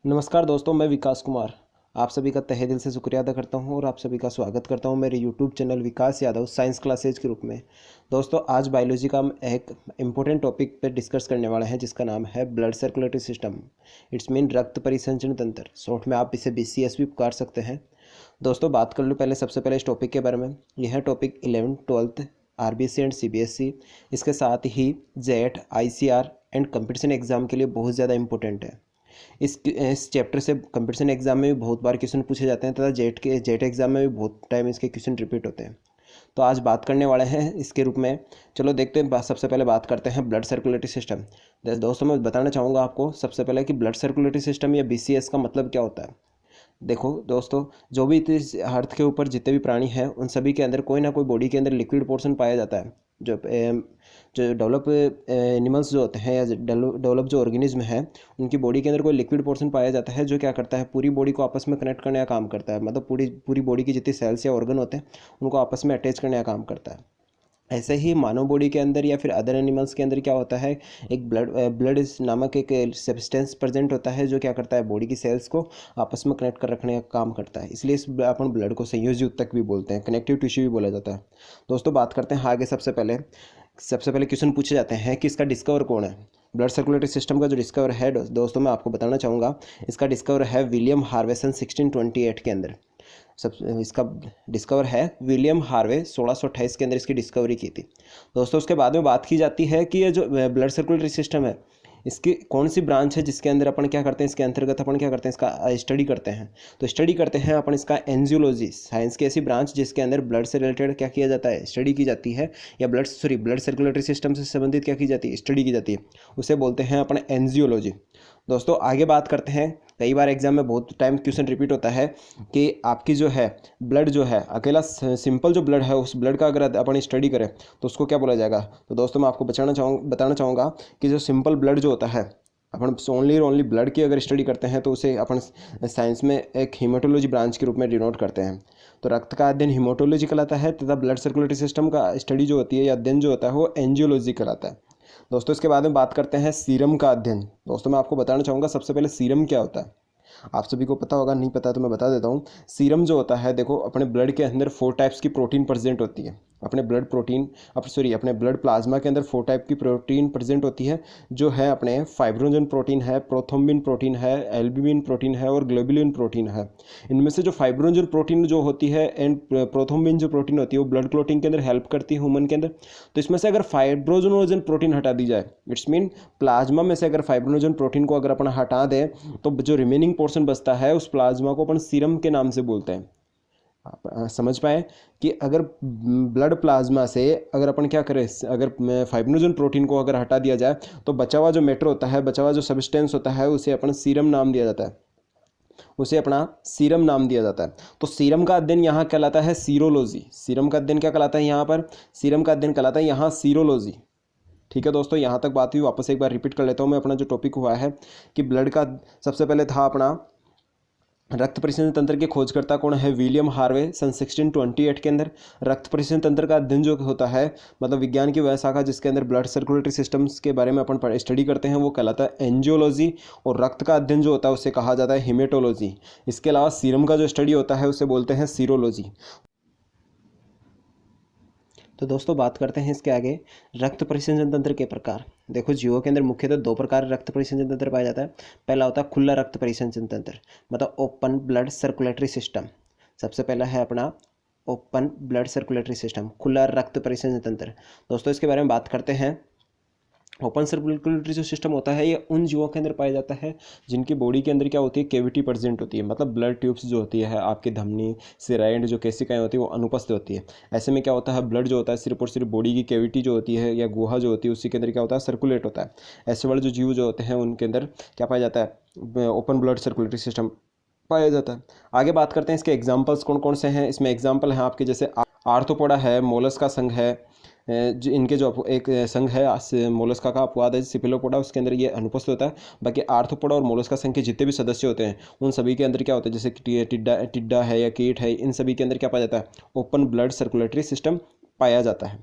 नमस्कार दोस्तों, मैं विकास कुमार आप सभी का तहे दिल से शुक्रिया अदा करता हूं और आप सभी का स्वागत करता हूं मेरे यूट्यूब चैनल विकास यादव साइंस क्लासेज के रूप में। दोस्तों, आज बायोलॉजी का हम एक इम्पोर्टेंट टॉपिक पर डिस्कस करने वाले हैं जिसका नाम है blood circulatory system. It's mean रक्त परिसंचरण तंत्र, शॉर्ट में आप इसे BCS भी पुकार सकते हैं। दोस्तों, बात कर लूँ सबसे पहले इस टॉपिक के बारे में। यह topic 11th 12th RBC and CBSE, इसके साथ ही JET ICR and competition exam के लिए बहुत ज़्यादा इंपॉर्टेंट है। इस चैप्टर से कंपटीशन एग्जाम में भी बहुत बार क्वेश्चन पूछे जाते हैं तथा जेट एग्जाम में भी बहुत टाइम इसके क्वेश्चन रिपीट होते हैं। तो आज बात करने वाले हैं इसके रूप में। चलो देखते हैं। सबसे पहले बात करते हैं ब्लड सर्कुलेटरी सिस्टम। दोस्तों, मैं बताना चाहूँगा आपको सबसे पहले कि ब्लड सर्कुलेटरी सिस्टम या BCS का मतलब क्या होता है। देखो दोस्तों, जो भी इस अर्थ के ऊपर जितने भी प्राणी हैं उन सभी के अंदर कोई ना कोई बॉडी के अंदर लिक्विड पोर्शन पाया जाता है। जो जो डेवलप एनिमल्स जो होते हैं या डेवलप जो ऑर्गेनिज्म है उनकी बॉडी के अंदर कोई लिक्विड पोर्शन पाया जाता है जो क्या करता है, पूरी बॉडी को आपस में कनेक्ट करने का काम करता है। मतलब पूरी पूरी बॉडी की जितनी सेल्स या ऑर्गन होते हैं उनको आपस में अटैच करने का काम करता है। ऐसे ही मानव बॉडी के अंदर या फिर अदर एनिमल्स के अंदर क्या होता है, एक ब्लड नामक एक सब्सटेंस प्रेजेंट होता है जो क्या करता है, बॉडी की सेल्स को आपस में कनेक्ट कर रखने का काम करता है। इसलिए इस अपन ब्लड को संयोजी ऊतक भी बोलते हैं, कनेक्टिव टिश्यू भी बोला जाता है। दोस्तों, बात करते हैं आगे। सबसे पहले क्वेश्चन पूछे जाते हैं कि इसका डिस्कवर कौन है। ब्लड सर्कुलेटरी सिस्टम का जो डिस्कवर है दोस्तों, मैं आपको बताना चाहूँगा, इसका डिस्कवर है विलियम हार्वे सन 1628 के अंदर। इसका डिस्कवर है विलियम हार्वे 1628 के अंदर इसकी डिस्कवरी की थी। दोस्तों, उसके बाद में बात की जाती है कि ये जो ब्लड सर्कुलेटरी सिस्टम है इसकी कौन सी ब्रांच है जिसके अंदर अपन क्या करते हैं, इसके अंतर्गत अपन क्या करते हैं, इसका स्टडी करते हैं। तो स्टडी करते हैं अपन इसका एंजियोलॉजी, साइंस की ऐसी ब्रांच जिसके अंदर ब्लड से रिलेटेड क्या किया जाता है, स्टडी की जाती है, या ब्लड सर्कुलेटरी सिस्टम से संबंधित क्या की जाती है, स्टडी की जाती है। उसे बोलते हैं अपन एंजियोलॉजी। दोस्तों, आगे बात करते हैं। कई बार एग्जाम में बहुत टाइम क्वेश्चन रिपीट होता है कि आपकी जो है ब्लड जो है, अकेला सिंपल जो ब्लड है उस ब्लड का अगर अपन स्टडी करें तो उसको क्या बोला जाएगा। तो दोस्तों, मैं आपको बताना चाहूँगा कि जो सिंपल ब्लड जो होता है, अपन ओनली ब्लड की अगर स्टडी करते हैं तो उसे अपन साइंस में एक हीमेटोलॉजी ब्रांच के रूप में डिनोट करते हैं। तो रक्त का अध्ययन हीमेटोलॉजी कहलाता है तथा ब्लड सर्कुलेटरी सिस्टम का स्टडी जो होती है या अध्ययन जो होता है वो एंजियोलॉजी कहलाता है। दोस्तों, इसके बाद में बात करते हैं सीरम का अध्ययन। दोस्तों, मैं आपको बताना चाहूँगा सबसे पहले सीरम क्या होता है। आप सभी को पता होगा, नहीं पता तो मैं बता देता हूँ। सीरम जो होता है, देखो, अपने ब्लड के अंदर 4 टाइप्स की प्रोटीन प्रेजेंट होती है। अपने ब्लड प्लाज्मा के अंदर 4 टाइप की प्रोटीन प्रेजेंट होती है, जो है अपने फाइब्रोजन प्रोटीन है, प्रोथ्रोम्बिन प्रोटीन है, एल्ब्यूमिन प्रोटीन है और ग्लोबुलिन प्रोटीन है। इनमें से जो फाइब्रोजन प्रोटीन जो होती है एंड प्रोथ्रोम्बिन जो प्रोटीन होती है वो ब्लड क्लॉटिंग के अंदर हेल्प करती है ह्यूमन के अंदर। तो इसमें से अगर फाइब्रोजन प्रोटीन हटा दी जाए, इट्स मीन प्लाज्मा में से अगर फाइब्रोजन प्रोटीन को अगर अपन हटा दें तो जो रिमेनिंग पोर्शन बचता है उस प्लाज्मा को अपन सीरम के नाम से बोलते हैं। आप समझ पाए कि अगर ब्लड प्लाज्मा से अगर अपन क्या करें, अगर फाइब्रोजन प्रोटीन को अगर हटा दिया जाए तो बचा हुआ जो मैटर होता है, बचा हुआ जो सब्सटेंस होता है, उसे अपन सीरम नाम दिया जाता है, उसे अपना सीरम नाम दिया जाता है। तो सीरम का अध्ययन यहाँ कहलाता है सीरोलॉजी। सीरम का अध्ययन क्या कहलाता है यहाँ पर, सीरम का अध्ययन कहलाता है यहाँ सीरोलॉजी। ठीक है दोस्तों, यहाँ तक बात हुई। वापस एक बार रिपीट कर लेता हूँ मैं। अपना जो टॉपिक हुआ है कि ब्लड का सबसे पहले था अपना रक्त परिसंचरण तंत्र के खोजकर्ता कौन है, विलियम हार्वे सन 1628 के अंदर। रक्त परिसंचरण तंत्र का अध्ययन जो होता है, मतलब विज्ञान की वह शाखा जिसके अंदर ब्लड सर्कुलेटरी सिस्टम्स के बारे में अपन स्टडी करते हैं, वो कहलाता है एंजियोलॉजी। और रक्त का अध्ययन जो होता है उसे कहा जाता है हीमेटोलॉजी। इसके अलावा सीरम का जो स्टडी होता है उसे बोलते हैं सीरोलॉजी। तो दोस्तों, बात करते हैं इसके आगे रक्त परिसंचरण तंत्र के प्रकार। देखो, जीवों के अंदर मुख्यतः 2 प्रकार रक्त परिसंचरण तंत्र पाया जाता है। पहला होता है खुला रक्त परिसंचरण तंत्र, मतलब ओपन ब्लड सर्कुलेटरी सिस्टम। सबसे पहला है अपना ओपन ब्लड सर्कुलेटरी सिस्टम, खुला रक्त परिसंचरण तंत्र। दोस्तों, इसके बारे में बात करते हैं। ओपन सर्कुलेटरी जो सिस्टम होता है ये उन जीवों के अंदर पाया जाता है जिनकी बॉडी के अंदर क्या होती है, कैविटी प्रेजेंट होती है। मतलब ब्लड ट्यूब्स जो होती है, आपकी धमनी सिराइंड जो केसिकाएँ होती है वो अनुपस्थित होती है। ऐसे में क्या होता है, ब्लड जो होता है सिर्फ और सिर्फ बॉडी की कैविटी जो होती है या गुहा जो होती है उसी के अंदर क्या होता है, सर्कुलेट होता है। ऐसे वाले जो जीव जो होते हैं उनके अंदर क्या पाया जाता है, ओपन ब्लड सर्कुलेटरी सिस्टम पाया जाता है। आगे बात करते हैं इसके एग्जाम्पल्स कौन कौन से हैं। इसमें एग्जाम्पल हैं आपके जैसे आर्थ्रोपोडा है, मोलस्का संघ है, जो इनके जो एक संघ है मोलस्का का अपवाद है सिफिलोपोडा, उसके अंदर ये अनुपस्थित होता है। बाकी आर्थ्रोपोडा और मोलस्का संघ के जितने भी सदस्य होते हैं उन सभी के अंदर क्या होता है, जैसे टिड्डा है या कीट है, इन सभी के अंदर क्या पाया जाता है, ओपन ब्लड सर्कुलेटरी सिस्टम पाया जाता है।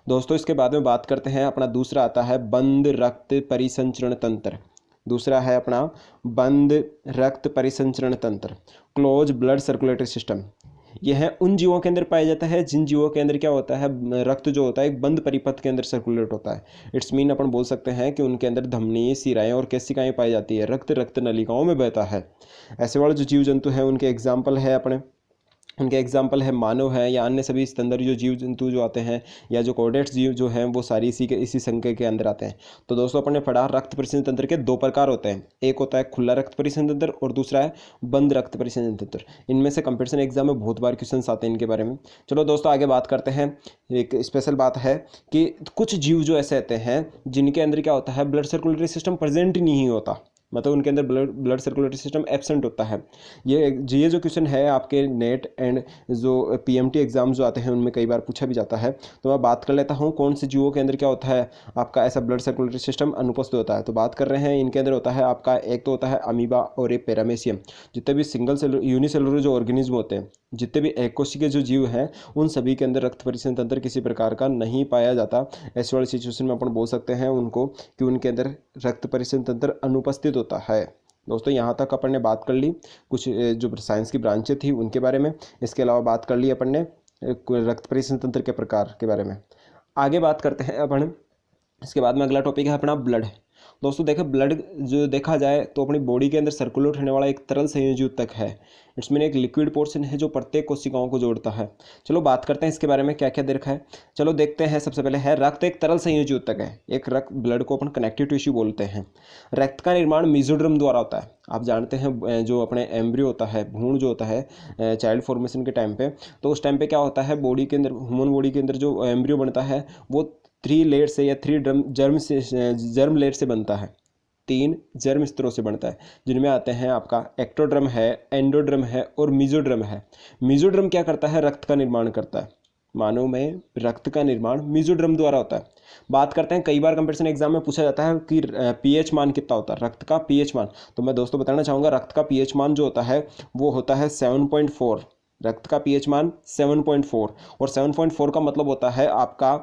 दोस्तों, इसके बाद में बात करते हैं अपना दूसरा आता है बंद रक्त परिसंचरण तंत्र। दूसरा है अपना बंद रक्त परिसंचरण तंत्र, क्लोज ब्लड सर्कुलेटरी सिस्टम। यह है उन जीवों के अंदर पाया जाता है जिन जीवों के अंदर क्या होता है, रक्त जो होता है एक बंद परिपथ के अंदर सर्कुलेट होता है। इट्स मीन अपन बोल सकते हैं कि उनके अंदर धमनी, सिराएं और केशिकाएं पाई जाती है, रक्त नलिकाओं में बहता है। ऐसे वाले जो जीव जंतु हैं उनके एग्जाम्पल है मानव है या अन्य सभी स्तनधारी जो जीव जंतु जो आते हैं या जो कॉर्डेट्स जीव जो हैं वो सारी इसी संख्या के अंदर आते हैं। तो दोस्तों अपन ने पढ़ा रक्त परिसंचरण तंत्र के दो प्रकार होते हैं, एक होता है खुला रक्त परिसंचरण तंत्र और दूसरा है बंद रक्त परिसंचरण तंत्र। इनमें से कंपटीशन एग्जाम में बहुत बार क्वेश्चन आते हैं इनके बारे में। चलो दोस्तों आगे बात करते हैं। एक स्पेशल बात है कि कुछ जीव जो ऐसे आते हैं जिनके अंदर क्या होता है, ब्लड सर्कुलेटरी सिस्टम प्रेजेंट ही नहीं होता, मतलब उनके अंदर ब्लड सर्कुलेटरी सिस्टम एब्सेंट होता है। ये जो क्वेश्चन है आपके नेट एंड जो पीएमटी एग्जाम जो आते हैं उनमें कई बार पूछा भी जाता है। तो मैं बात कर लेता हूँ कौन से जीवों के अंदर क्या होता है आपका ऐसा ब्लड सर्कुलेटरी सिस्टम अनुपस्थित होता है। तो बात कर रहे हैं इनके अंदर होता है आपका, एक तो होता है अमीबा और एक पैरामेशियम। जितने भी सिंगल सेलुलर यूनिसेलुलर जो ऑर्गेनिज्म होते हैं, जितने भी एककोशिकीय जो जीव हैं, उन सभी के अंदर रक्त परिसंचरण तंत्र किसी प्रकार का नहीं पाया जाता। ऐसे वाली सिचुएशन में अपन बोल सकते हैं उनको कि उनके अंदर रक्त परिसंचरण तंत्र अनुपस्थित होता है। दोस्तों यहाँ तक अपन ने बात कर ली कुछ जो साइंस की ब्रांचें थी उनके बारे में। इसके अलावा बात कर ली अपन ने रक्त परिसंचरण तंत्र के प्रकार के बारे में। आगे बात करते हैं अपन, इसके बाद में अगला टॉपिक है अपना ब्लड। दोस्तों देखो ब्लड जो देखा जाए तो अपनी बॉडी के अंदर सर्कुलेट होने वाला एक तरल संयोजी ऊतक है। इट्स मीन एक लिक्विड पोर्शन है जो प्रत्येक कोशिकाओं को जोड़ता है। चलो बात करते हैं इसके बारे में क्या क्या देखा है। चलो देखते हैं। सबसे पहले है रक्त एक तरल संयोजी ऊतक है। एक रक्त ब्लड को अपन कनेक्टिव टिश्यू बोलते हैं। रक्त का निर्माण मेसोडर्म द्वारा होता है। आप जानते हैं जो अपने एम्ब्रियो होता है, भ्रूण जो होता है चाइल्ड फॉर्मेशन के टाइम पे, तो उस टाइम पे क्या होता है बॉडी के अंदर, ह्यूमन बॉडी के अंदर जो एम्ब्रियो बनता है वो 3 लेयर से या 3 जर्म लेयर से बनता है। 3 जर्म स्तरों से बनता है जिनमें आते हैं आपका एक्टोड्रम है, एंडोड्रम है और मीजोड्रम है। मीजोड्रम क्या करता है, रक्त का निर्माण करता है। मानव में रक्त का निर्माण मीजोड्रम द्वारा होता है। बात करते हैं, कई बार कंपटीशन एग्जाम में पूछा जाता है कि पीएच मान कितना होता है, रक्त का पीएच मान। तो मैं दोस्तों बताना चाहूँगा रक्त का पीएच मान जो होता है वो होता है 7.4। रक्त का पीएच मान 7.4 और 7.4 का मतलब होता है आपका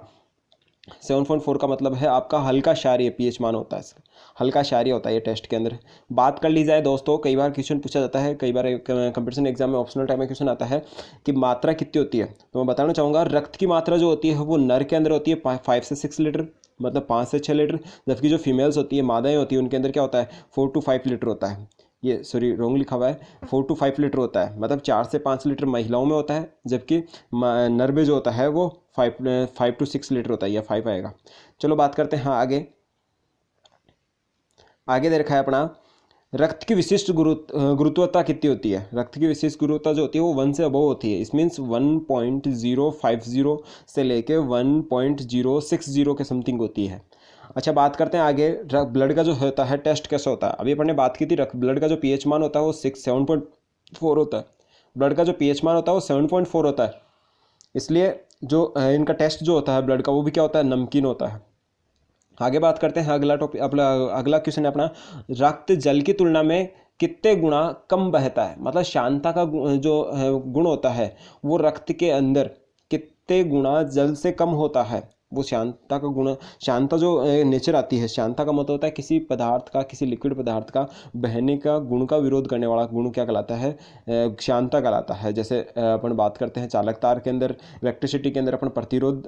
7.4 का मतलब है आपका हल्का क्षारीय पीएच मान होता है इसका, हल्का क्षारीय होता है ये टेस्ट के अंदर। बात कर ली जाए दोस्तों, कई बार क्वेश्चन पूछा जाता है, कई बार कंपटीशन एग्जाम में ऑप्शनल टाइम में क्वेश्चन आता है कि मात्रा कितनी होती है। तो मैं बताना चाहूँगा रक्त की मात्रा जो होती है वो नर के अंदर होती है 5 से 6 लीटर, मतलब 5 से 6 लीटर। जबकि जो फीमेल्स होती है, मादाएँ होती है, उनके अंदर क्या होता है 4 to 5 लीटर होता है। ये सॉरी रॉन्ग लिखा हुआ है, 4 to 5 लीटर होता है, मतलब 4 से 5 लीटर महिलाओं में होता है, जबकि नर में जो होता है वो 5 to 6 लीटर होता है, या 5 आएगा। चलो बात करते हैं आगे दे रखा है अपना रक्त की विशिष्ट गुरुत्वता कितनी होती है। रक्त की विशिष्ट गुरुत्वता जो होती है वो 1 से अबव होती है। इस मीन्स 1.050 से लेके 1.060 के समथिंग होती है। अच्छा बात करते हैं आगे, ब्लड का जो होता है टेस्ट कैसे होता है। अभी अपन ने बात की थी ब्लड का जो पीएच मान होता है वो 7.4 होता है। ब्लड का जो पीएच मान होता है वो 7.4 होता है, इसलिए जो इनका टेस्ट जो होता है ब्लड का वो भी क्या होता है, नमकीन होता है। आगे बात करते हैं, अगला टॉपिक अपना अगला क्वेश्चन है अपना, रक्त जल की तुलना में कितने गुना कम बहता है। मतलब शांता का जो गुण होता है वो रक्त के अंदर कितने गुना जल से कम होता है। वो शांता का गुण, शांता जो नेचर आती है, शांता का मतलब होता है किसी पदार्थ का, किसी लिक्विड पदार्थ का बहने का गुण का विरोध करने वाला गुण क्या कहलाता है, शांता कहलाता है। जैसे अपन बात करते हैं चालक तार के अंदर, इलेक्ट्रिसिटी के अंदर अपन प्रतिरोध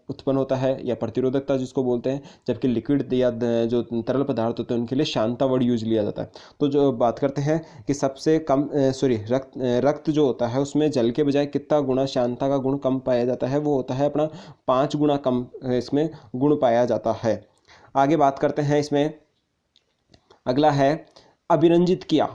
उत्पन्न होता है या प्रतिरोधकता जिसको बोलते हैं, जबकि लिक्विड या जो तरल पदार्थ होते हैं उनके लिए शांता वर्ड यूज लिया जाता है। तो जो बात करते हैं कि सबसे कम रक्त जो होता है उसमें जल के बजाय कितना गुना शांता का गुण कम पाया जाता है, वो होता है अपना 5 गुना कम इसमें गुण पाया जाता है। आगे बात करते हैं, इसमें अगला है अभिरंजित किया।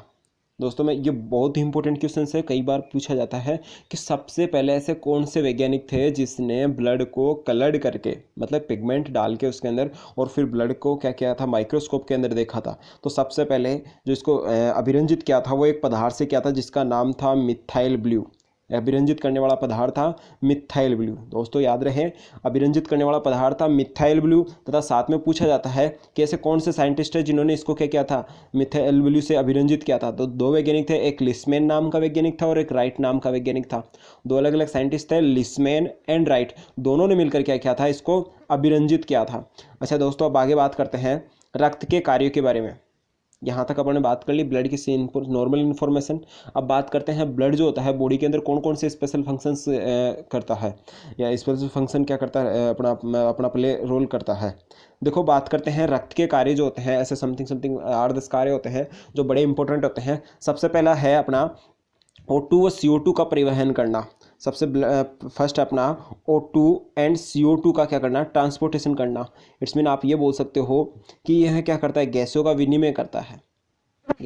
दोस्तों में ये बहुत ही इंपॉर्टेंट क्वेश्चन है, कई बार पूछा जाता है कि सबसे पहले ऐसे कौन से वैज्ञानिक थे जिसने ब्लड को कलर्ड करके, मतलब पिगमेंट डाल के उसके अंदर, और फिर ब्लड को क्या किया था, माइक्रोस्कोप के अंदर देखा था। तो सबसे पहले जो इसको अभिरंजित किया था वो एक पदार्थ से किया था जिसका नाम था मिथाइल ब्लू। अभिरंजित करने वाला पदार्थ था मिथाइल ब्लू। दोस्तों याद रहे, अभिरंजित करने वाला पदार्थ था मिथाइल ब्लू। तथा साथ में पूछा जाता है कि ऐसे कौन से साइंटिस्ट है जिन्होंने इसको क्या किया था, मिथाइल ब्लू से अभिरंजित किया था। तो 2 वैज्ञानिक थे, एक लिस्मैन नाम का वैज्ञानिक था और एक राइट नाम का वैज्ञानिक था। 2 अलग अलग साइंटिस्ट थे, लिस्मैन एंड राइट, दोनों ने मिलकर क्या किया था, इसको अभिरंजित किया था। अच्छा दोस्तों अब आगे बात करते हैं रक्त के कार्यों के बारे में। यहाँ तक अपन ने बात कर ली ब्लड की नॉर्मल इन्फॉर्मेशन। अब बात करते हैं ब्लड जो होता है बॉडी के अंदर कौन कौन से स्पेशल फंक्शंस करता है, या स्पेशल फंक्शन क्या करता है, अपना प्ले रोल करता है। देखो बात करते हैं रक्त के कार्य जो होते हैं, ऐसे समथिंग 8-10 कार्य होते हैं जो बड़े इंपॉर्टेंट होते हैं। सबसे पहला है अपना O2 व CO2 का परिवहन करना। सबसे फर्स्ट अपना O2 एंड CO2 का क्या करना, ट्रांसपोर्टेशन करना। इट्स मीन आप ये बोल सकते हो कि यह क्या करता है, गैसों का विनिमय करता है,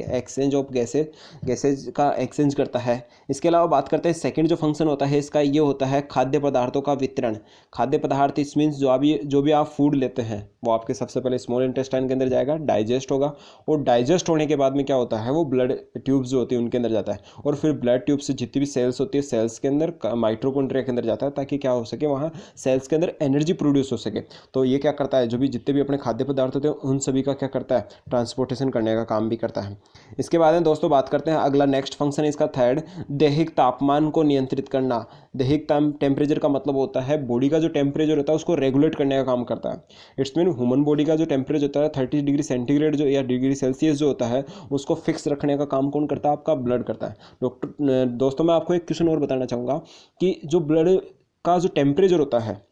एक्सचेंज ऑफ गैसेज का एक्सचेंज करता है। इसके अलावा बात करते हैं सेकंड जो फंक्शन होता है इसका, ये होता है खाद्य पदार्थों का वितरण। खाद्य पदार्थ इस मीन्स जो भी आप फूड लेते हैं वो आपके सबसे पहले स्मॉल इंटेस्टाइन के अंदर जाएगा, डाइजेस्ट होगा, और डाइजेस्ट होने के बाद में क्या होता है वो ब्लड ट्यूब्स जो होती है उनके अंदर जाता है, और फिर ब्लड ट्यूब से जितनी भी सेल्स होती है सेल्स के अंदर माइटोकॉन्ड्रिया के अंदर जाता है, ताकि क्या हो सके वहाँ सेल्स के अंदर एनर्जी प्रोड्यूस हो सके। तो ये क्या करता है, जो भी जितने भी अपने खाद्य पदार्थ होते हैं उन सभी का क्या करता है, ट्रांसपोर्टेशन करने का काम भी करता है। इसके बाद में दोस्तों बात करते हैं अगला नेक्स्ट फंक्शन इसका थर्ड, दैहिक तापमान को नियंत्रित करना। दैहिक टेम्परेचर का मतलब होता है बॉडी का जो टेम्परेचर होता है उसको रेगुलेट करने का काम करता है। इट्स मीन ह्यूमन बॉडी का जो टेम्परेचर होता है 30 डिग्री सेंटीग्रेड जो या डिग्री सेल्सियस जो होता है उसको फिक्स रखने का काम कौन करता है, आपका ब्लड करता है। दोस्तों मैं आपको एक क्वेश्चन और बताना चाहूँगा कि जो ब्लड का जो टेम्परेचर होता है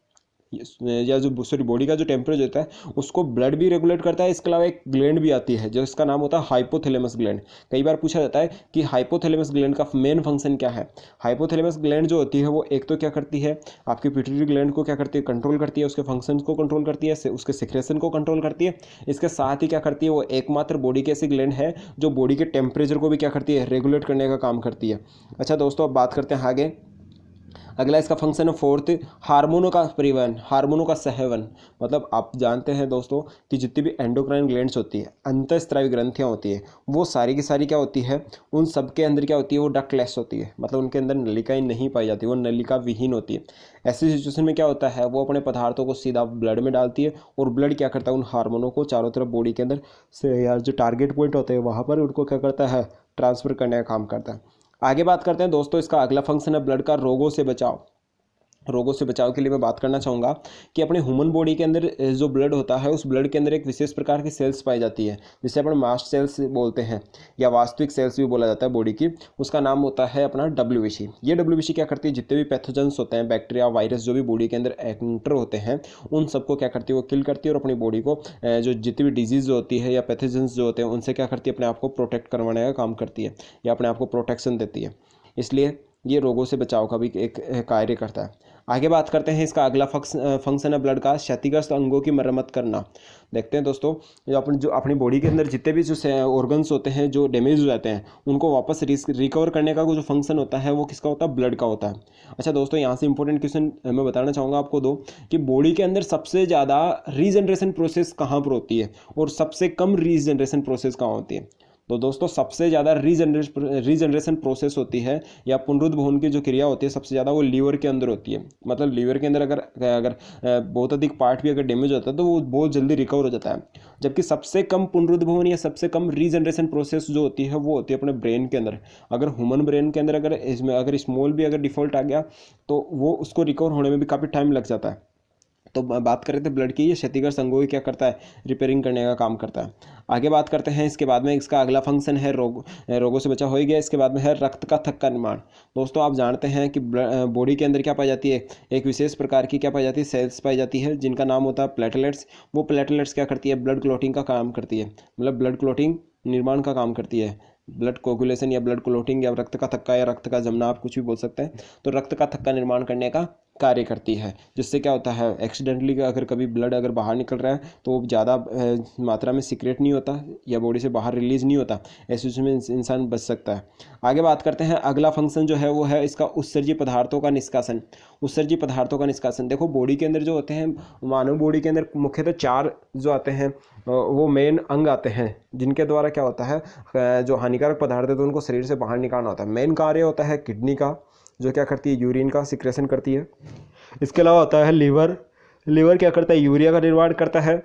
या जो बॉडी का जो टेम्परेचर होता है उसको ब्लड भी रेगुलेट करता है। इसके अलावा एक ग्लैंड भी आती है जो इसका नाम होता है हाइपोथैलेमस ग्लैंड। कई बार पूछा जाता है कि हाइपोथैलेमस ग्लैंड का मेन फंक्शन क्या है। हाइपोथैलेमस ग्लैंड जो होती है वो एक तो क्या करती है, आपकी पिट्यूटरी ग्लैंड को क्या करती है, कंट्रोल करती है, उसके फंक्शन को कंट्रोल करती है, उसके सिक्रेशन को कंट्रोल करती है। इसके साथ ही क्या करती है, वो एकमात्र बॉडी की ऐसी ग्लैंड है जो बॉडी के टेम्परेचर को भी क्या करती है, रेगुलेट करने का काम करती है। अच्छा दोस्तों अब बात करते हैं आगे। अगला इसका फंक्शन है फोर्थ, हार्मोनों का परिवहन, हार्मोनों का सहवन। मतलब आप जानते हैं दोस्तों कि जितनी भी एंडोक्राइन ग्लैंड्स होती है, अंतःस्रावी ग्रंथियाँ होती है, वो सारी की सारी क्या होती है, उन सब के अंदर क्या होती है, वो डक्टलेस होती है, मतलब उनके अंदर नलिकाएं नहीं पाई जाती, वो नलिका विहीन होती है। ऐसी सिचुएशन में क्या होता है, वो अपने पदार्थों को सीधा ब्लड में डालती है, और ब्लड क्या करता है, उन हार्मोनों को चारों तरफ बॉडी के अंदर से यार जो टारगेट पॉइंट होते हैं वहाँ पर उनको क्या करता है, ट्रांसफ़र करने का काम करता है। आगे बात करते हैं दोस्तों, इसका अगला फंक्शन है ब्लड का रोगों से बचाव। रोगों से बचाव के लिए मैं बात करना चाहूँगा कि अपने ह्यूमन बॉडी के अंदर जो ब्लड होता है उस ब्लड के अंदर एक विशेष प्रकार की सेल्स पाई जाती है जिसे अपन मास्ट सेल्स बोलते हैं या वास्तविक सेल्स भी बोला जाता है बॉडी की। उसका नाम होता है अपना WBC। ये WBC क्या करती है, जितने भी पैथोजेंस होते हैं, बैक्टीरिया वायरस जो भी बॉडी के अंदर एंटर होते हैं उन सबको क्या करती है, वो किल करती है, और अपनी बॉडी को जो जितनी भी डिजीज़ होती है या पैथोजेंस जो होते हैं उनसे क्या करती है, अपने आप को प्रोटेक्ट करवाने का काम करती है या अपने आप को प्रोटेक्शन देती है। इसलिए ये रोगों से बचाव का भी एक कार्य करता है। आगे बात करते हैं, इसका अगला फंक्शन है ब्लड का क्षतिग्रस्त अंगों की मरम्मत करना। देखते हैं दोस्तों, जो अपनी बॉडी के अंदर जितने भी जो ऑर्गन्स होते हैं जो डैमेज हो जाते हैं उनको वापस रिकवर करने का जो फंक्शन होता है वो किसका होता है, ब्लड का होता है। अच्छा दोस्तों, यहाँ से इंपॉर्टेंट क्वेश्चन मैं बताना चाहूँगा आपको दो, कि बॉडी के अंदर सबसे ज़्यादा रीजनरेशन प्रोसेस कहाँ पर होती है और सबसे कम रीजनरेशन प्रोसेस कहाँ होती है। तो दोस्तों सबसे ज़्यादा रीजनरेशन प्रोसेस होती है या पुनरुद्भवन की जो क्रिया होती है सबसे ज़्यादा वो लीवर के अंदर होती है। मतलब लीवर के अंदर अगर बहुत अधिक पार्ट भी अगर डैमेज होता है तो वो बहुत जल्दी रिकवर हो जाता है। जबकि सबसे कम पुनरुद्भवन या सबसे कम रीजनरेशन प्रोसेस जो होती है वो होती है अपने ब्रेन के अंदर। अगर ह्यूमन ब्रेन के अंदर अगर स्मॉल भी अगर डिफॉल्ट आ गया तो वो उसको रिकवर होने में भी काफ़ी टाइम लग जाता है। तो बात कर रहे थे ब्लड की, ये क्षतिग्रस्त अंगों की क्या करता है, रिपेयरिंग करने का काम करता है। आगे बात करते हैं, इसके बाद में इसका अगला फंक्शन है रोगों से बचाव हो ही गया। इसके बाद में है रक्त का थक्का निर्माण। दोस्तों आप जानते हैं कि बॉडी के अंदर क्या पाई जाती है, एक विशेष प्रकार की क्या पाई जाती है, सेल्स पाई जाती है जिनका नाम होता है प्लेटलेट्स। वो प्लेटलेट्स क्या करती है, ब्लड क्लॉटिंग का काम करती है, मतलब ब्लड क्लॉटिंग निर्माण का काम करती है। ब्लड कोगुलेशन या ब्लड क्लॉटिंग या रक्त का थक्का या रक्त का जमना, आप कुछ भी बोल सकते हैं। तो रक्त का थक्का निर्माण करने का कार्य करती है, जिससे क्या होता है, एक्सीडेंटली अगर कभी ब्लड अगर बाहर निकल रहा है तो वो ज़्यादा मात्रा में सीक्रेट नहीं होता या बॉडी से बाहर रिलीज नहीं होता, ऐसे उसमें इंसान बच सकता है। आगे बात करते हैं, अगला फंक्शन जो है वो है इसका उत्सर्जी पदार्थों का निष्कासन। उत्सर्जी पदार्थों का निष्कासन, देखो बॉडी के अंदर जो होते हैं, मानव बॉडी के अंदर मुख्यतः 4 जो आते हैं वो मेन अंग आते हैं जिनके द्वारा क्या होता है, जो हानिकारक पदार्थ है तो उनको शरीर से बाहर निकालना होता है। मेन कार्य होता है किडनी का, जो क्या करती है, यूरिन का सिक्रेशन करती है। इसके अलावा होता है लीवर क्या करता है, यूरिया का निर्माण करता है।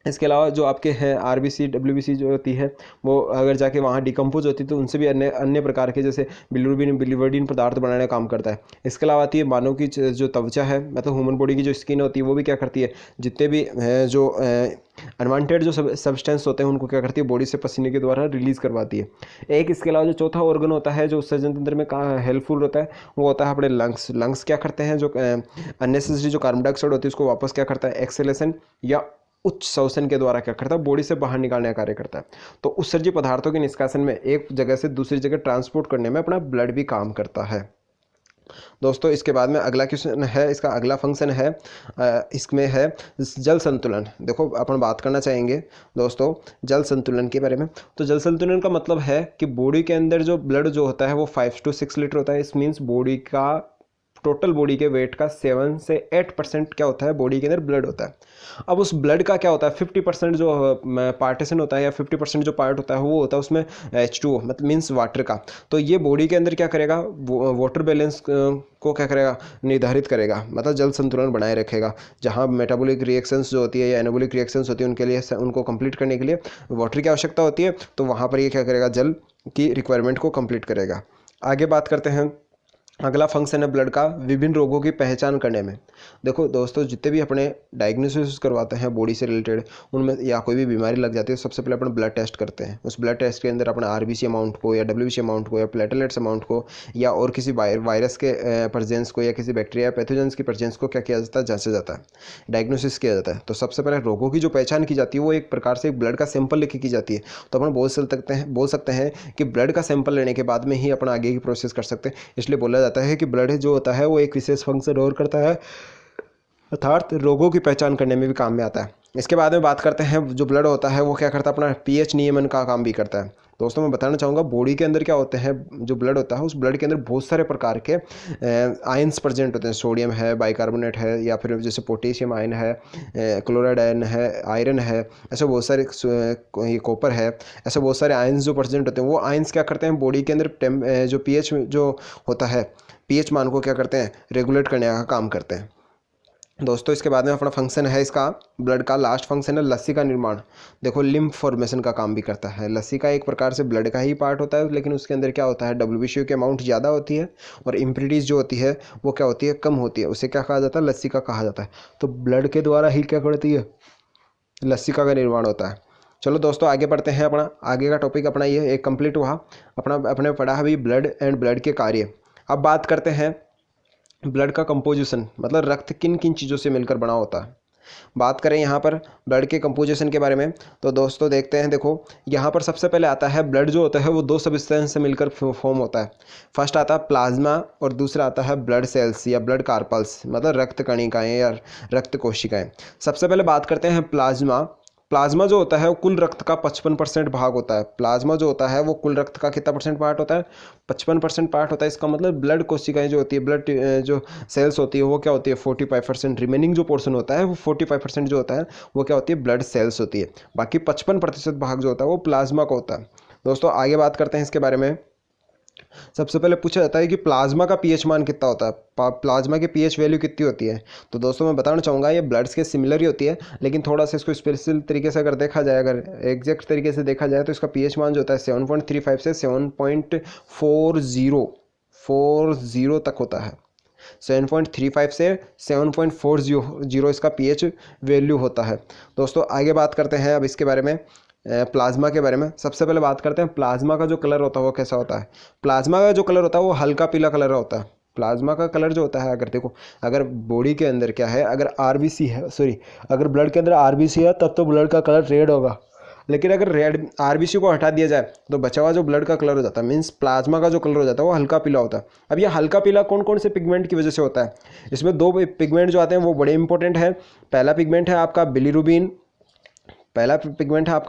इसके अलावा जो आपके हैं आरबीसी डब्ल्यूबीसी जो होती है वो अगर जाके वहाँ डिकम्पोज होती है तो उनसे भी अन्य अन्य प्रकार के जैसे बिलिरुबिन बिलिवर्डिन पदार्थ बनाने का काम करता है। इसके अलावा आती है मानव की जो त्वचा है, मतलब ह्यूमन बॉडी की जो स्किन होती है वो भी क्या करती है, जितने भी जो अनवांटेड जो सब्सटेंस होते हैं उनको क्या करती है बॉडी से पसीने के द्वारा रिलीज करवाती है। एक इसके अलावा जो चौथा ऑर्गन होता है जो उत्सर्जन तंत्र में हेल्पफुल होता है वो होता है अपने लंग्स। लंग्स क्या करते हैं, जो अननेसेसरी जो कार्बन डाइऑक्साइड होती है उसको वापस क्या करता है, एक्सेलेशन या उच्च शोषण के द्वारा क्या करता है, बॉडी से बाहर निकालने का कार्य करता है। तो उत्सर्जित पदार्थों के निष्कासन में एक जगह से दूसरी जगह ट्रांसपोर्ट करने में अपना ब्लड भी काम करता है। दोस्तों इसके बाद में अगला क्वेश्चन है, इसका अगला फंक्शन है इसमें है जल संतुलन। देखो अपन बात करना चाहेंगे दोस्तों जल संतुलन के बारे में। तो जल संतुलन का मतलब है कि बॉडी के अंदर जो ब्लड जो होता है वो 5 to 6 लीटर होता है। इस मीन्स बॉडी का टोटल बॉडी के वेट का 7 से 8% क्या होता है, बॉडी के अंदर ब्लड होता है। अब उस ब्लड का क्या होता है, 50% जो पार्टीशन होता है या 50% जो पार्ट होता है वो होता है उसमें H2O मतलब मीन्स वाटर का। तो ये बॉडी के अंदर क्या करेगा, वाटर बैलेंस को क्या करेगा, निर्धारित करेगा, मतलब जल संतुलन बनाए रखेगा। जहाँ मेटाबॉलिक रिएक्शंस जो होती है या एनाबॉलिक रिएक्शंस होती है उनके लिए उनको कंप्लीट करने के लिए वाटर की आवश्यकता होती है, तो वहाँ पर ये क्या करेगा, जल की रिक्वायरमेंट को कंप्लीट करेगा। आगे बात करते हैं, अगला फंक्शन है ब्लड का विभिन्न रोगों की पहचान करने में। देखो दोस्तों जितने भी अपने डायग्नोसिस करवाते हैं बॉडी से रिलेटेड, उनमें या कोई भी बीमारी लग जाती है सबसे पहले अपन ब्लड टेस्ट करते हैं। उस ब्लड टेस्ट के अंदर अपने आरबीसी अमाउंट को या डब्ल्यूबीसी अमाउंट को या प्लेटलेट्स अमाउंट को या और किसी वायरस के प्रेजेंस को या किसी बैक्टीरिया पैथोजेंस की प्रेजेंस को क्या किया जाता है, जांचा जाता है, डायग्नोसिस किया जाता है। तो सबसे पहले रोगों की जो पहचान की जाती है वो एक प्रकार से ब्लड का सैंपल लेके की जाती है। तो अपन बोल सकते हैं कि ब्लड का सैंपल लेने के बाद में ही अपन आगे की प्रोसेस कर सकते हैं। इसलिए बोला जाता है कि ब्लड जो होता है वो एक विशेष फंक्शन और करता है, अर्थात रोगों की पहचान करने में भी काम में आता है। इसके बाद में बात करते हैं जो ब्लड होता है वो क्या करता है, अपना पीएच नियमन का काम भी करता है। दोस्तों मैं बताना चाहूँगा बॉडी के अंदर क्या होते हैं, जो ब्लड होता है उस ब्लड के अंदर बहुत सारे प्रकार के आयंस प्रेजेंट होते हैं। सोडियम है, बाइकार्बोनेट है, या फिर जैसे पोटेशियम आयन है, क्लोराइड आयन है, आयरन है, ऐसे बहुत सारे, ये कॉपर है, ऐसे बहुत सारे आयंस जो प्रेजेंट होते हैं। वो आयंस क्या करते हैं बॉडी के अंदर जो पीएच जो होता है, पीएच मान को क्या करते हैं, रेगुलेट करने का काम करते हैं। दोस्तों इसके बाद में अपना फंक्शन है इसका ब्लड का लास्ट फंक्शन है लस्सी का निर्माण। देखो लिम्फ फॉर्मेशन का काम भी करता है। लस्सी का एक प्रकार से ब्लड का ही पार्ट होता है, लेकिन उसके अंदर क्या होता है, डब्ल्यूबीसी की अमाउंट ज़्यादा होती है और इम्प्योरिटीज जो होती है वो क्या होती है, कम होती है। उसे क्या कहा जाता है, लस्सी का कहा जाता है। तो ब्लड के द्वारा ही क्या करती है, लस्सी का निर्माण होता है। चलो दोस्तों आगे बढ़ते हैं, अपना आगे का टॉपिक अपना ये एक कंप्लीट हुआ, अपने पढ़ा अभी ब्लड एंड ब्लड के कार्य। अब बात करते हैं ब्लड का कंपोजिशन, मतलब रक्त किन किन चीज़ों से मिलकर बना होता है। बात करें यहाँ पर ब्लड के कंपोजिशन के बारे में, तो दोस्तों देखते हैं, देखो यहाँ पर सबसे पहले आता है ब्लड जो होता है वो 2 सब्सटेंस से मिलकर फॉर्म होता है। फर्स्ट आता है प्लाज्मा और दूसरा आता है ब्लड सेल्स या ब्लड कार्पल्स, मतलब रक्त कणिकाएँ या रक्त कोशिकाएँ। सबसे पहले बात करते हैं प्लाज्मा। प्लाज्मा जो होता है वो कुल रक्त का 55% भाग होता है। प्लाज्मा जो होता है वो कुल रक्त का कितना परसेंट पार्ट होता है, 55% पार्ट होता है। इसका मतलब ब्लड कोशिकाएं जो होती है, ब्लड जो सेल्स होती है वो क्या होती है 45%। रिमेनिंग जो पोर्शन होता है वो 45% जो होता है वो क्या होती है, ब्लड सेल्स होती है। बाकी 55% भाग जो होता है वो प्लाज्मा का होता है। दोस्तों आगे बात करते हैं इसके बारे में। सबसे पहले पूछा जाता है कि प्लाज्मा का पीएच मान कितना होता है, प्लाज्मा की पीएच वैल्यू कितनी होती है। तो दोस्तों मैं बताना चाहूँगा ये ब्लड्स के सिमिलर ही होती है, लेकिन थोड़ा सा इसको स्पेशल तरीके से अगर देखा जाए, अगर एग्जैक्ट तरीके से देखा जाए तो इसका पीएच मान जो होता है 7.35 से 7.40 तक होता है। 7.35 से 7.40 इसका पीएच वैल्यू होता है। दोस्तों आगे बात करते हैं अब इसके बारे में, प्लाज्मा के बारे में। सबसे पहले बात करते हैं प्लाज्मा का जो कलर होता है वो कैसा होता है। प्लाज्मा का जो कलर होता है वो हल्का पीला कलर होता है। प्लाज्मा का कलर जो होता है, अगर देखो अगर बॉडी के अंदर क्या है, अगर आरबीसी है, सॉरी अगर ब्लड के अंदर आरबीसी है तब तो ब्लड का कलर रेड होगा, लेकिन अगर रेड आरबीसी को हटा दिया जाए तो बचा हुआ जो ब्लड का कलर हो जाता है, मीन्स प्लाज्मा का जो कलर हो जाता है वो हल्का पीला होता है। अब ये हल्का पीला कौन कौन से पिगमेंट की वजह से होता है, इसमें 2 पिगमेंट जो आते हैं वो बड़े इंपॉर्टेंट है। पहला पिगमेंट है आपका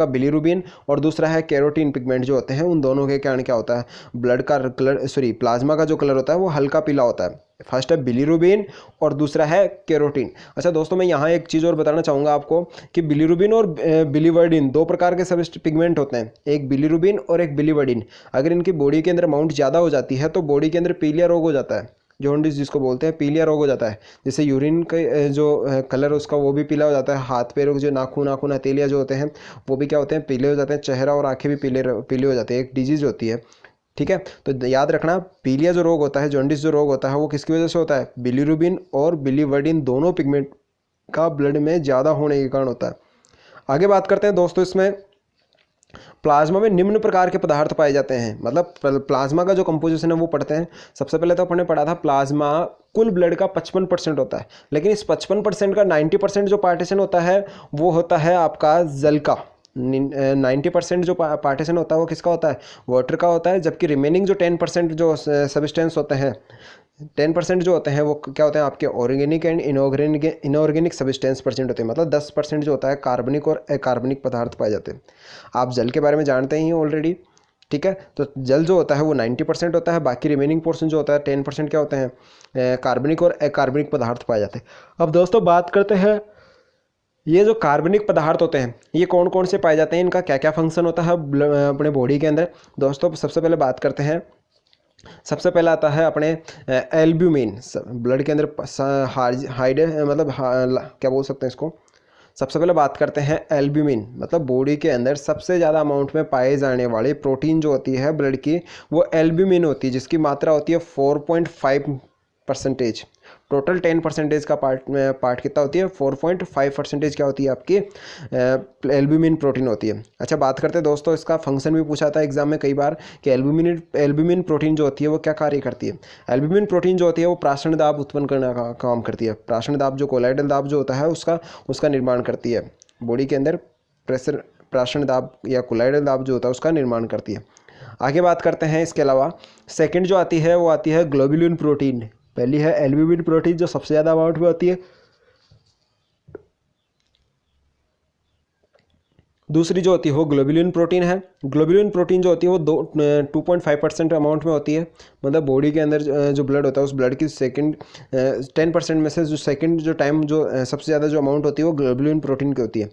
बिलीरुबिन, और दूसरा है कैरोटीन पिगमेंट जो होते हैं। उन दोनों के कारण क्या होता है, ब्लड का कलर, सॉरी प्लाज्मा का जो कलर होता है वो हल्का पीला होता है। फर्स्ट है बिलीरुबिन और दूसरा है कैरोटीन। अच्छा दोस्तों मैं यहाँ एक चीज़ और बताना चाहूँगा आपको कि बिलीरुबिन और बिलीवर्डिन 2 प्रकार के सब पिगमेंट होते हैं, एक बिलीरुबिन और एक बिलीवर्डिन। अगर इनकी बॉडी के अंदर अमाउंट ज़्यादा हो जाती है तो बॉडी के अंदर पीलिया रोग हो जाता है। जॉन्डिस जिसको बोलते हैं, पीलिया रोग हो जाता है। जैसे यूरिन का जो कलर उसका वो भी पीला हो जाता है, हाथ पैरों के जो नाखून हथेलियाँ जो होते हैं वो भी क्या होते हैं, पीले हो जाते हैं, चेहरा और आँखें भी पीले हो जाते हैं, एक डिजीज़ होती है। ठीक है, तो याद रखना पीलिया जो रोग होता है, जॉन्डिस जो रोग होता है, वो किसकी वजह से होता है, बिलीरुबिन और बिलीवर्डिन दोनों पिगमेंट का ब्लड में ज़्यादा होने के कारण होता है। आगे बात करते हैं दोस्तों, इसमें प्लाज्मा में निम्न प्रकार के पदार्थ पाए जाते हैं। मतलब प्लाज्मा का जो कंपोजिशन है वो पढ़ते हैं। सबसे पहले तो अपने पढ़ा था प्लाज्मा कुल ब्लड का 55% होता है, लेकिन इस 55% का 90% जो पार्टीशन होता है वो होता है आपका जल का। 90% जो पार्टीशन होता है वो किसका होता है, वाटर का होता है। जबकि रिमेनिंग जो 10% जो सब्सटेंस होते हैं, 10% जो होते हैं वो क्या होते हैं, आपके organic and inorganic substance percent होते हैं। मतलब 10% जो होता है कार्बनिक और अकार्बनिक पदार्थ पाए जाते हैं। आप जल के बारे में जानते ही ऑलरेडी। ठीक है, तो जल जो होता है वो 90% होता है, बाकी रिमेनिंग पोर्शन जो होता है 10% क्या होते हैं, कार्बनिक और अकार्बनिक पदार्थ पाए जाते हैं। अब दोस्तों बात करते हैं, ये जो कार्बनिक पदार्थ होते हैं ये कौन कौन से पाए जाते हैं, इनका क्या क्या फंक्शन होता है अपने बॉडी के अंदर। दोस्तों सबसे पहले बात करते हैं, सबसे पहला आता है अपने एल्ब्यूमिन। ब्लड के अंदर क्या बोल सकते हैं इसको, सबसे पहले बात करते हैं एल्ब्यूमिन। मतलब बॉडी के अंदर सबसे ज़्यादा अमाउंट में पाए जाने वाली प्रोटीन जो होती है ब्लड की, वो एल्ब्यूमिन होती है, जिसकी मात्रा होती है 4.5%। टोटल 10% का पार्ट कितना होती है, 4.5% क्या होती है आपकी एल्ब्यूमिन प्रोटीन होती है। अच्छा बात करते हैं दोस्तों, इसका फंक्शन भी पूछा था एग्जाम में कई बार कि एल्ब्यूमिन प्रोटीन जो होती है वो क्या कार्य करती है। एल्ब्यूमिन प्रोटीन जो होती है वो प्राशन दाब उत्पन्न करने का काम करती है। प्राशन दाब जो कोलाइडल दाब जो होता है उसका निर्माण करती है। बॉडी के अंदर प्रेशर प्राशन दाब या कोलाइडल दाब जो होता है उसका निर्माण करती है। आगे बात करते हैं, इसके अलावा सेकंड जो आती है वो आती है ग्लोबुलिन प्रोटीन। पहली है एल्ब्यूमिन प्रोटीन जो सबसे ज़्यादा अमाउंट में होती है। दूसरी जो होती है वो ग्लोबुलिन प्रोटीन है। ग्लोबुलिन प्रोटीन जो होती है वो 2.5% अमाउंट में होती है। मतलब बॉडी के अंदर जो ब्लड होता है उस ब्लड की सेकंड 10% में से जो सेकंड जो टाइम जो सबसे ज़्यादा जो अमाउंट होती है वो ग्लोबुलिन प्रोटीन की होती है।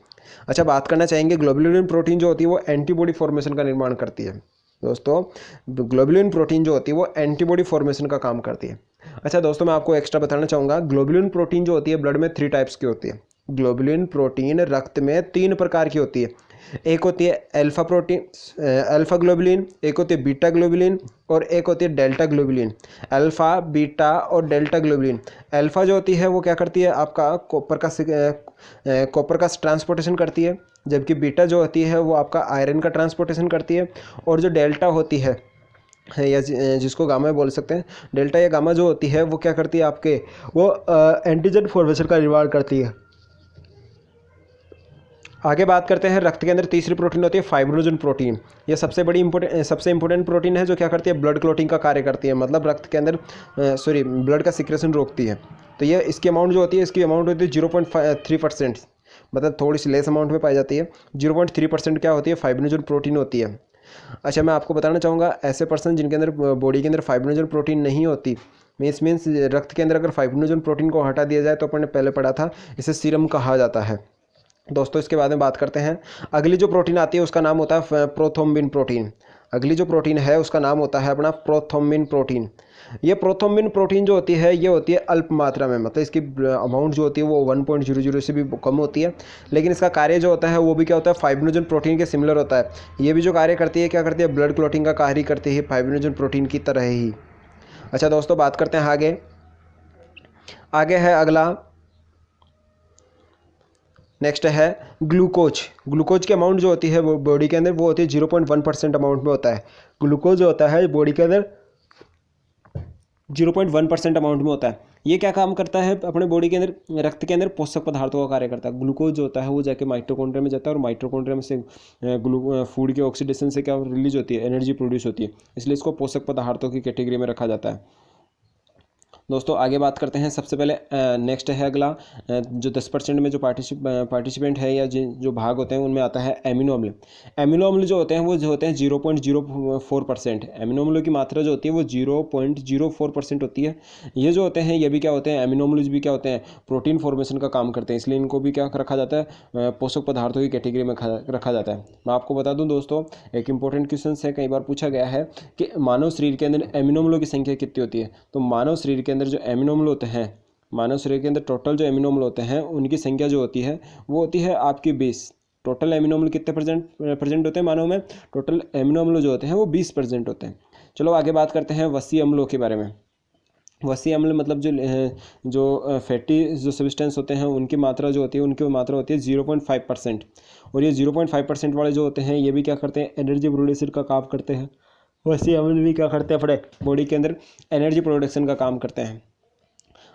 अच्छा बात करना चाहेंगे, ग्लोबुलिन प्रोटीन जो होती है वो एंटीबॉडी फॉर्मेशन का निर्माण करती है। दोस्तों ग्लोबुलिन प्रोटीन जो होती है वो एंटीबॉडी फॉर्मेशन का काम करती है। अच्छा दोस्तों मैं आपको एक्स्ट्रा बताना चाहूँगा, ग्लोबुलिन प्रोटीन जो होती है ब्लड में 3 टाइप्स की होती है। ग्लोबुलिन प्रोटीन रक्त में 3 प्रकार की होती है। एक होती है अल्फा ग्लोबुलिन, एक होती है बीटा ग्लोबुलिन और एक होती है डेल्टा ग्लोबुलिन। अल्फा, बीटा और डेल्टा ग्लोबुलिन। अल्फा जो होती है वो क्या करती है, आपका कॉपर का ट्रांसपोर्टेशन करती है, जबकि बीटा जो होती है वो आपका आयरन का ट्रांसपोर्टेशन करती है। और जो डेल्टा होती है या जिसको गामा बोल सकते हैं, डेल्टा या गामा जो होती है वो क्या करती है आपके, वो एंटीजन फॉर्मेशन का निर्माण करती है। आगे बात करते हैं, रक्त के अंदर तीसरी प्रोटीन होती है फाइब्रिनोजन प्रोटीन। ये सबसे इंपॉर्टेंट प्रोटीन है जो क्या करती है, ब्लड क्लॉटिंग का कार्य करती है। मतलब रक्त के अंदर ब्लड का सिक्रेशन रोकती है। तो ये इसकी अमाउंट जो होती है, इसकी अमाउंट होती है 0.3%। मतलब थोड़ी सी लेस अमाउंट में पाई जाती है। 0.3% क्या होती है, फाइब्रिनोजन प्रोटीन होती है। अच्छा मैं आपको बताना चाहूँगा, ऐसे पर्सन जिनके अंदर बॉडी के अंदर फाइब्रिनोजन प्रोटीन नहीं होती, मीन्स रक्त के अंदर अगर फाइब्रिनोजन प्रोटीन को हटा दिया जाए तो अपन ने पहले पढ़ा था इसे सीरम कहा जाता है। दोस्तों इसके बाद में बात करते हैं, अगली जो प्रोटीन आती है उसका नाम होता है प्रोथ्रोम्बिन प्रोटीन। अगली जो प्रोटीन है उसका नाम होता है अपना प्रोथ्रोम्बिन प्रोटीन। ये प्रोथ्रोम्बिन प्रोटीन जो होती है ये होती है अल्प मात्रा में, मतलब इसकी अमाउंट जो होती है वो 1.00 से भी कम होती है। लेकिन इसका कार्य जो होता है वो भी क्या होता है, फाइब्रिनोजन प्रोटीन के सिमिलर होता है। ये भी जो कार्य करती है क्या करती है, ब्लड क्लॉटिंग का कार्य करती है फाइब्रिनोजन प्रोटीन की तरह ही। अच्छा दोस्तों बात करते हैं आगे है अगला, नेक्स्ट है ग्लूकोज। ग्लूकोज की अमाउंट जो होती है वो बॉडी के अंदर वो होती है 0.1% अमाउंट में होता है। ग्लूकोज जो होता है बॉडी के अंदर 0.1% अमाउंट में होता है। ये क्या काम करता है अपने बॉडी के अंदर, रक्त के अंदर पोषक पदार्थों का कार्य करता है। ग्लूकोज जो होता है वो जाके माइटोकॉन्ड्रिया में जाता है और माइटोकॉन्ड्रिया में से फूड के ऑक्सीडेशन से क्या रिलीज होती है, एनर्जी प्रोड्यूस होती है। इसलिए इसको पोषक पदार्थों की कैटेगरी में रखा जाता है। दोस्तों आगे बात करते हैं, सबसे पहले नेक्स्ट है अगला, जो 10% में जो पार्टिसिपेंट है या जो भाग होते हैं उनमें आता है एमिनो अम्ल। एमिनो अम्ल जो होते हैं वो जो होते हैं 0.04%। एमिनो अम्लों की मात्रा जो होती है वो 0.04% होती है। ये जो होते हैं ये भी क्या होते हैं, एमिनो अम्ल भी क्या होते हैं, प्रोटीन फॉर्मेशन का काम करते हैं। इसलिए इनको भी क्या रखा जाता है, पोषक पदार्थों की कैटेगरी में रखा जाता है। मैं आपको बता दूँ दोस्तों, एक इंपॉर्टेंट क्वेश्चन है, कई बार पूछा गया है कि मानव शरीर के अंदर एमिनो अम्लों की संख्या कितनी होती है। तो मानव शरीर के अंदर जो एमिनोमल होते हैं, मानव शरीर के अंदर टोटल जो एमिनोमल होते हैं उनकी संख्या जो होती है वो होती है आपकी 20। टोटल एमिनोमल कितने प्रेजेंट होते हैं मानव में? टोटल एमिनोमल जो होते हैं वो 20% होते हैं। चलो आगे बात करते हैं वसी अम्लों के बारे में। वसी अम्ल मतलब जो फैटी जो सब्सटेंस होते हैं उनकी मात्रा जो होती है, उनकी मात्रा होती है 0.5%। और ये 0.5% वाले जो होते हैं ये भी क्या करते हैं? एनर्जी प्रोड्यूसर का काम करते हैं। वसी अम्ल भी क्या करते हैं? अपने बॉडी के अंदर एनर्जी प्रोडक्शन का काम करते हैं।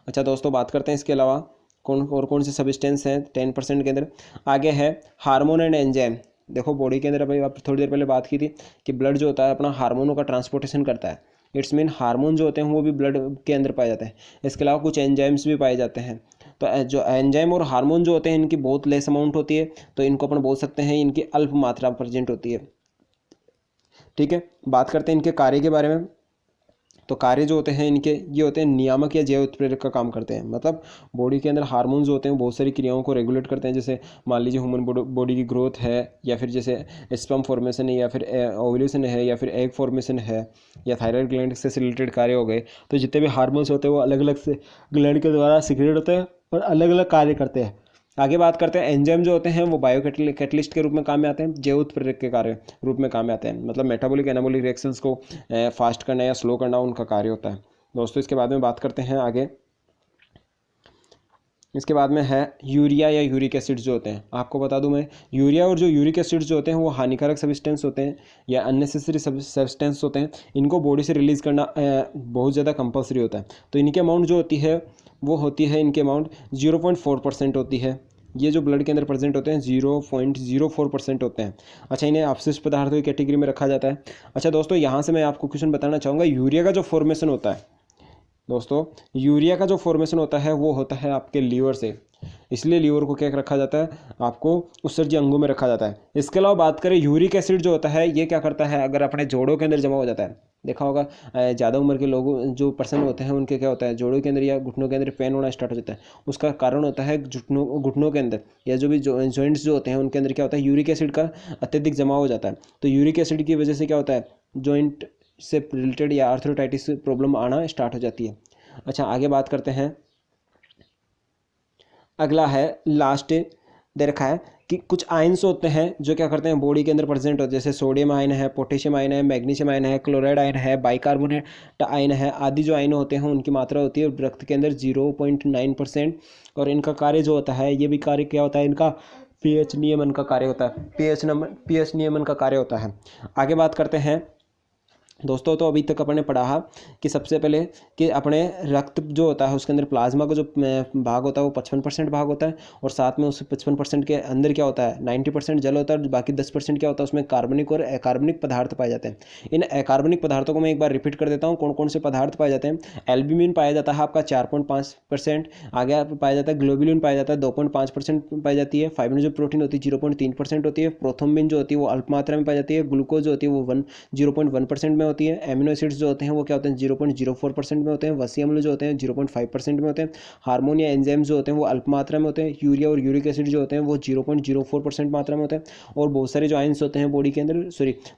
अच्छा दोस्तों, बात करते हैं इसके अलावा कौन से सब्सटेंस हैं 10% के अंदर। आगे है हार्मोन एंड एंजाइम। देखो बॉडी के अंदर, अभी आप थोड़ी देर पहले बात की थी कि ब्लड जो होता है अपना हार्मोनों का ट्रांसपोर्टेशन करता है। इट्स मीन हार्मोन जो होते हैं वो भी ब्लड के अंदर पाए जाते हैं। इसके अलावा कुछ एंजाइम्स भी पाए जाते हैं। तो जो एंजाइम और हार्मोन जो होते हैं इनकी बहुत लेस अमाउंट होती है, तो इनको अपन बोल सकते हैं इनकी अल्प मात्रा प्रेजेंट होती है। ठीक है, बात करते हैं इनके कार्य के बारे में। तो कार्य जो होते हैं इनके ये होते हैं नियामक या जैव उत्प्रेरक का काम करते हैं। मतलब बॉडी के अंदर हार्मोन्स होते हैं बहुत सारी क्रियाओं को रेगुलेट करते हैं। जैसे मान लीजिए ह्यूमन बॉडी की ग्रोथ है, या फिर जैसे स्पर्म फॉर्मेशन है, या फिर ओव्यूलेशन है, या फिर एग फॉर्मेशन है, या थायराइड ग्लैंड से रिलेटेड कार्य हो गए। तो जितने भी हार्मोन्स होते हैं वो अलग अलग से ग्लैंड के द्वारा सिक्रेट होते हैं और अलग अलग कार्य करते हैं। आगे बात करते हैं एंजाइम जो होते हैं वो बायो कैटलिस्ट के रूप में काम में आते हैं, जैव उत्प्रेरक के कार्य रूप में काम में आते हैं। मतलब मेटाबॉलिक एनाबॉलिक रिएक्शंस को फास्ट करना या स्लो करना उनका कार्य होता है। दोस्तों इसके बाद में बात करते हैं आगे। इसके बाद में है यूरिया या यूरिक एसिड जो होते हैं। आपको बता दूं मैं, यूरिया और जो यूरिक एसिड जो होते हैं वो हानिकारक सब्सटेंस होते हैं या अननेसेसरी सब्सटेंस होते हैं। इनको बॉडी से रिलीज़ करना बहुत ज़्यादा कंपलसरी होता है। तो इनकी अमाउंट जो होती है वो होती है, इनकी अमाउंट 0.4% होती है। ये जो ब्लड के अंदर प्रेजेंट होते हैं 0.04% होते हैं। अच्छा, इन्हें अपशिष्ट पदार्थों की कैटेगरी में रखा जाता है। अच्छा दोस्तों, यहाँ से मैं आपको क्वेश्चन बताना चाहूँगा। यूरिया का जो फॉर्मेशन होता है दोस्तों, यूरिया का जो फॉर्मेशन होता है वो होता है आपके लीवर से। इसलिए लीवर को क्या रखा जाता है? आपको उत्सर्जी अंगों में रखा जाता है। इसके अलावा बात करें यूरिक एसिड जो होता है ये क्या करता है? अगर अपने जोड़ों के अंदर जमा हो जाता है, देखा होगा ज़्यादा उम्र के लोग जो पर्सन होते हैं उनके क्या होता है, जोड़ों के अंदर या घुटनों के अंदर पेन होना स्टार्ट हो जाता है। उसका कारण होता है घुटनों के अंदर या जो भी जॉइंट्स जो होते हैं उनके अंदर क्या होता है, यूरिक एसिड का अत्यधिक जमा हो जाता है। तो यूरिक एसिड की वजह से क्या होता है, जॉइंट से रिलेटेड या आर्थराइटिस प्रॉब्लम आना स्टार्ट हो जाती है। अच्छा, आगे बात करते हैं। अगला है लास्ट दे रखा है कि कुछ आयंस होते हैं जो क्या करते हैं बॉडी के अंदर प्रेजेंट होते हैं। जैसे सोडियम आयन है, पोटेशियम आयन है, मैग्नीशियम आयन है, क्लोराइड आयन है, बाइकार्बोनेट आयन है, आदि जो आयन होते हैं उनकी मात्रा होती है रक्त के अंदर 0.9%। और इनका कार्य जो होता है, ये भी कार्य क्या होता है इनका? पीएच नियमन का कार्य होता है। पीएच नियमन का कार्य होता है। आगे बात करते हैं दोस्तों। तो अभी तक अपन ने पढ़ा कि सबसे पहले कि अपने रक्त जो होता है उसके अंदर प्लाज्मा का जो भाग होता है वो 55% भाग होता है। और साथ में उस 55% के अंदर क्या होता है, 90% जल होता है और बाकी 10% क्या होता है, उसमें कार्बनिक और अकार्बनिक पदार्थ पाए जाते हैं। इन अकार्बनिक पदार्थों को मैं एक बार रिपीट कर देता हूँ, कौन कौन से पदार्थ पाए जाते हैं। एल्ब्यूमिन पाया जाता है आपका 4.5%। आगे पाया जाता है ग्लोबुलिन पाया जाता है 2.5% पाई जाती है। फाइब्रिन जो प्रोटीन होती है 0.3% होती है। प्रोथ्रोम्बिन जो होती है वो अल्प मात्रा में पाई जाती है। ग्लूकोज जो होती है वो 0.1% में होती है। एमिनो एसिड्स जो होते हैं वो क्या होते हैं 0.04% में होते हैं। वसी अम्ल जो होते हैं 0.5% में होते हैं। हार्मोन या एंजाइम्स जो होते हैं वो अल्प मात्रा में होते हैं। यूरिया और यूरिक एसिड जो होते हैं वो 0.04% मात्रा में होते हैं। और बहुत सारे जो आयंस होते हैं बॉडी के अंदर,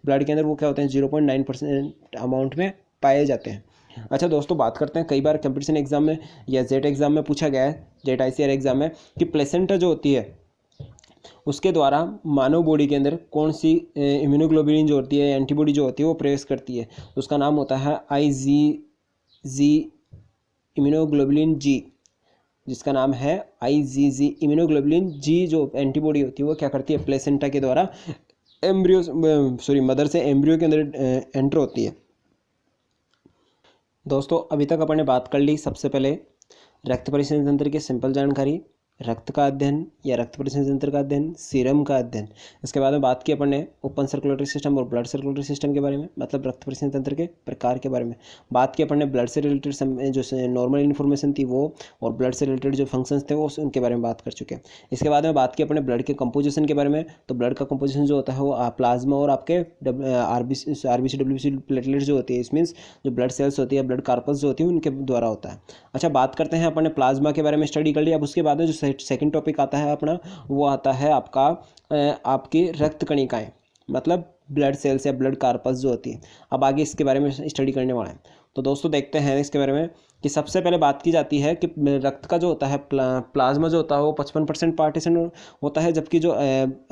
ब्लड के अंदर, वो क्या होते हैं 0.9% अमाउंट में पाए जाते हैं। अच्छा दोस्तों, बात करते हैं, कई बार कंपटीशन एग्जाम में या जेट एग्जाम में पूछा गया है, जेट ICAR एग्जाम में, कि प्लेसेंटा जो होती है उसके द्वारा मानव बॉडी के अंदर कौन सी इम्यूनोग्लोबुलिन जो होती है, एंटीबॉडी जो होती है वो प्रवेश करती है। उसका नाम होता है IgG इम्यूनोग्लोबुलिन जी, जिसका नाम है IgG इम्यूनोग्लोबुलिन जी। जो एंटीबॉडी होती है वो क्या करती है, प्लेसेंटा के द्वारा मदर से एम्ब्रियो के अंदर एंटर होती है। दोस्तों अभी तक अपन ने बात कर ली सबसे पहले रक्त परिसंचरण तंत्र की सिंपल जानकारी, रक्त का अध्ययन या रक्त परिसंचरण तंत्र का अध्ययन, सीरम का अध्ययन। इसके बाद में बात की अपन ने ओपन सर्कुलेटरी सिस्टम और ब्लड सर्कुलेटरी सिस्टम के बारे में, मतलब रक्त परिसंचरण तंत्र के प्रकार के बारे में। बात की अपन ने ब्लड से रिलेटेड जो नॉर्मल इन्फॉर्मेशन थी वो, और ब्लड से रिलेटेड जो फंक्शंस थे वो उनके बारे में बात कर चुके हैं। इसके बाद में बात की अपन ने ब्लड के कंपोजिशन के बारे में। तो ब्लड का कंपोजिशन जो होता है वो प्लाज्मा और आपके RBC WBC प्लेटलेट्स जो होती है, इस मीन्स जो ब्लड सेल्स होती है, ब्लड कार्पस जो होती है, उनके द्वारा होता है। अच्छा, बात करते हैं अपन ने प्लाज्मा के बारे में स्टडी कर लिया। अब उसके बाद में जो सेकंड टॉपिक आता है अपना, वो आता है आपका आपकी रक्त कणिकाएं, मतलब ब्लड सेल्स या ब्लड कार्पस जो होती है। अब आगे इसके बारे में स्टडी करने वाला है। तो दोस्तों देखते हैं इसके बारे में कि सबसे पहले बात की जाती है कि रक्त का जो होता है प्लाज्मा जो होता है वो 55% पार्टीशन होता है, जबकि जो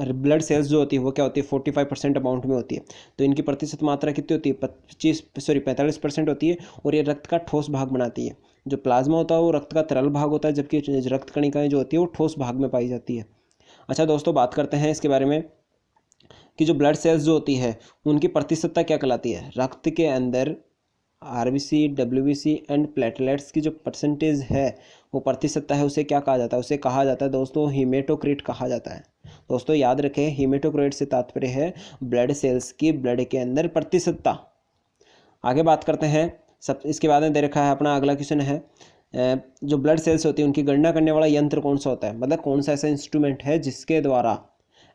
ब्लड सेल्स जो होती है वो क्या होती है 45% अमाउंट में होती है। तो इनकी प्रतिशत मात्रा कितनी होती है 45% होती है, और ये रक्त का ठोस भाग बनाती है। जो प्लाज्मा होता है वो रक्त का तरल भाग होता है, जबकि रक्त कणिकाएँ जो होती है वो ठोस भाग में पाई जाती है। अच्छा दोस्तों, बात करते हैं इसके बारे में कि जो ब्लड सेल्स जो होती है उनकी प्रतिशतता क्या कहलाती है। रक्त के अंदर आरबीसी, डब्ल्यूबीसी एंड प्लेटलेट्स की जो परसेंटेज है वो प्रतिशतता है, उसे क्या कहा जाता है, उसे कहा जाता है दोस्तों हीमेटोक्रिट कहा जाता है। दोस्तों याद रखें, हीमेटोक्रिट से तात्पर्य है ब्लड सेल्स की ब्लड के अंदर प्रतिशतता। आगे बात करते हैं सब, इसके बाद में दे रखा है अपना अगला क्वेश्चन है जो ब्लड सेल्स होती है उनकी गणना करने वाला यंत्र कौन सा होता है, मतलब कौन सा ऐसा इंस्ट्रूमेंट है जिसके द्वारा,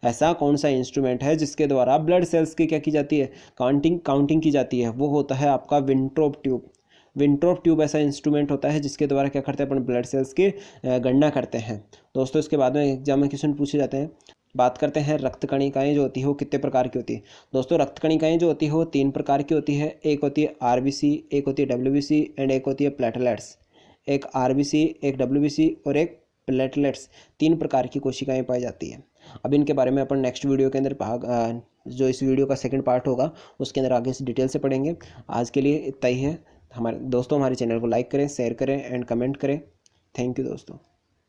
ऐसा कौन सा इंस्ट्रूमेंट है जिसके द्वारा ब्लड सेल्स की क्या की जाती है, काउंटिंग की जाती है। वो होता है आपका विंट्रोप ट्यूब। विंट्रोप ट्यूब ऐसा इंस्ट्रूमेंट होता है जिसके द्वारा क्या करते हैं अपन ब्लड सेल्स की गणना करते हैं। दोस्तों इसके बाद में एग्जाम में क्वेश्चन पूछे जाते हैं। बात करते हैं रक्त कणिकाएँ जो होती है वो कितने प्रकार की होती है। दोस्तों रक्त कणिकाएँ जो होती है वो 3 प्रकार की होती है। एक होती है आरबीसी, एक होती है डब्ल्यूबीसी एंड एक होती है प्लेटलेट्स। एक आरबीसी, एक डब्ल्यूबीसी और एक प्लेटलेट्स, 3 प्रकार की कोशिकाएं पाई जाती हैं। अब इनके बारे में अपन नेक्स्ट वीडियो के अंदर जो इस वीडियो का सेकंड पार्ट होगा उसके अंदर आगे से डिटेल से पढ़ेंगे। आज के लिए इतना ही है। हमारे दोस्तों हमारे चैनल को लाइक करें, शेयर करें एंड कमेंट करें। थैंक यू दोस्तों।